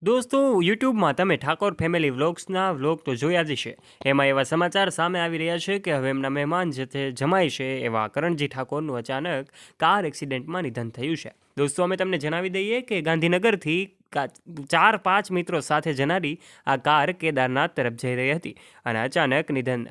દોસ્તો યુટ્યુબમાં તમે ઠાકોર ફેમિલી વ્લોગ્સના વ્લોગ તો જોયા જ છે। એમાં એવા સમાચાર સામે આવી રહ્યા છે કે હવે એમના મહેમાન જે તે જમાઈ છે એવા કરણજી ઠાકોરનું અચાનક કાર એક્સિડન્ટમાં નિધન થયું છે। દોસ્તો અમે તમને જણાવી દઈએ કે ગાંધીનગરથી 4-5 મિત્રો સાથે જનારી આ કાર કેદારનાથ તરફ જઈ રહી હતી અને અચાનક નિધન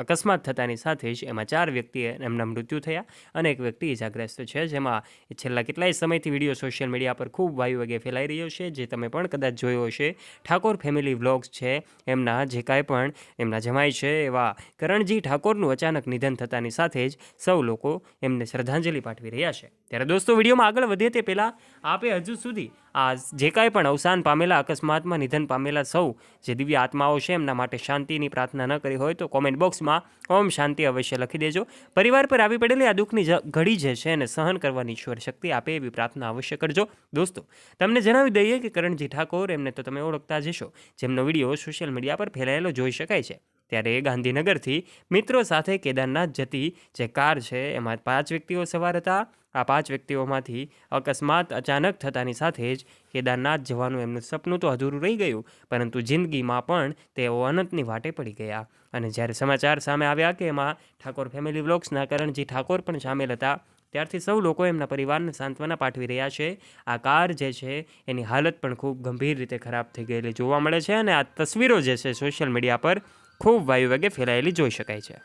અકસ્માત થતાની સાથે જ એમાં 4 વ્યક્તિએ એમના મૃત્યુ થયા અને એક વ્યક્તિ ઇજાગ્રસ્ત છે, જેમાં છેલ્લા કેટલાય સમયથી વિડીયો સોશિયલ મીડિયા પર ખૂબ વાયુવેગે ફેલાઈ રહ્યો છે, જે તમે પણ કદાચ જોયો હશે। ઠાકોર ફેમિલી વ્લોગ્સ છે એમના જે કાંઈ પણ એમના જમાઈ છે એવા કરણજી ઠાકોરનું અચાનક નિધન થતાની સાથે જ સૌ લોકો એમને શ્રદ્ધાંજલિ પાઠવી રહ્યા છે। ત્યારે દોસ્તો વિડીયોમાં આગળ વધીએ તે પહેલાં આપે હજુ સુધી આ જે કાંઈ પણ અવસાન પામેલા અકસ્માતમાં નિધન પામેલા સૌ જે દિવ્ય આત્માઓ છે એમના માટે શાંતિની પ્રાર્થના ન કરી હોય તો કોમેન્ટ બોક્સમાં ઓમ શાંતિ અવશ્ય લખી દેજો। પરિવાર પર આવી પડેલી આ દુઃખની ઘડી જે છે એને સહન કરવાની ઈશ્વર શક્તિ આપે એવી પ્રાર્થના અવશ્ય કરજો। દોસ્તો તમને જણાવી દઈએ કે કરણજી ઠાકોર એમને તો તમે ઓળખતા જ હશો, જેમનો વિડીયો સોશિયલ મીડિયા પર ફેલાયેલો જોઈ શકાય છે। ત્યારે ગાંધીનગરથી મિત્રો સાથે કેદારનાથ જતી જે કાર છે એમાં 5 વ્યક્તિઓ સવાર હતા। આ 5 વ્યક્તિઓમાંથી અકસ્માત અચાનક થતાની સાથે જ કેદારનાથ જવાનું એમનું સપનું તો અધૂરું રહી ગયું, પરંતુ જિંદગીમાં પણ તેઓ અનંતની વાટે પડી ગયા। અને જ્યારે સમાચાર સામે આવ્યા કે એમાં ઠાકોર ફેમિલી વ્લોગ્સના કરણજી ઠાકોર પણ સામેલ હતા, ત્યારથી સૌ લોકો એમના પરિવારને સાંત્વના પાઠવી રહ્યા છે। આ કાર જે છે એની હાલત પણ ખૂબ ગંભીર રીતે ખરાબ થઈ ગયેલી જોવા મળે છે અને આ તસવીરો જે છે સોશિયલ મીડિયા પર ખૂબ વાયુવેગે ફેલાયેલી જોઈ શકાય છે।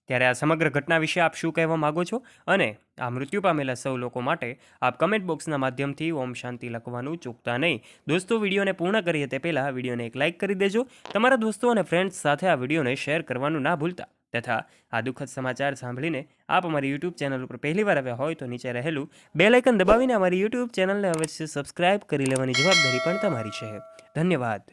ત્યારે આ સમગ્ર ઘટના વિશે આપ શું કહેવા માગો છો અને આ મૃત્યુ પામેલા સૌ લોકો માટે આપ કમેન્ટ બોક્સના માધ્યમથી ઓમ શાંતિ લખવાનું ચૂકતા નહીં। દોસ્તો વિડીયોને પૂર્ણ કરીએ તે પહેલાં વિડીયોને એક લાઇક કરી દેજો, તમારા દોસ્તો અને ફ્રેન્ડ્સ સાથે આ વિડીયોને શેર કરવાનું ના ભૂલતા। તથા આ દુઃખદ સમાચાર સાંભળીને આપ અમારી યુટ્યુબ ચેનલ ઉપર પહેલીવાર આવ્યા હોય તો નીચે રહેલું બેલ આઇકન દબાવીને અમારી યુટ્યુબ ચેનલને અવશ્ય સબસ્ક્રાઇબ કરી લેવાની જવાબદારી પણ તમારી છે। ધન્યવાદ।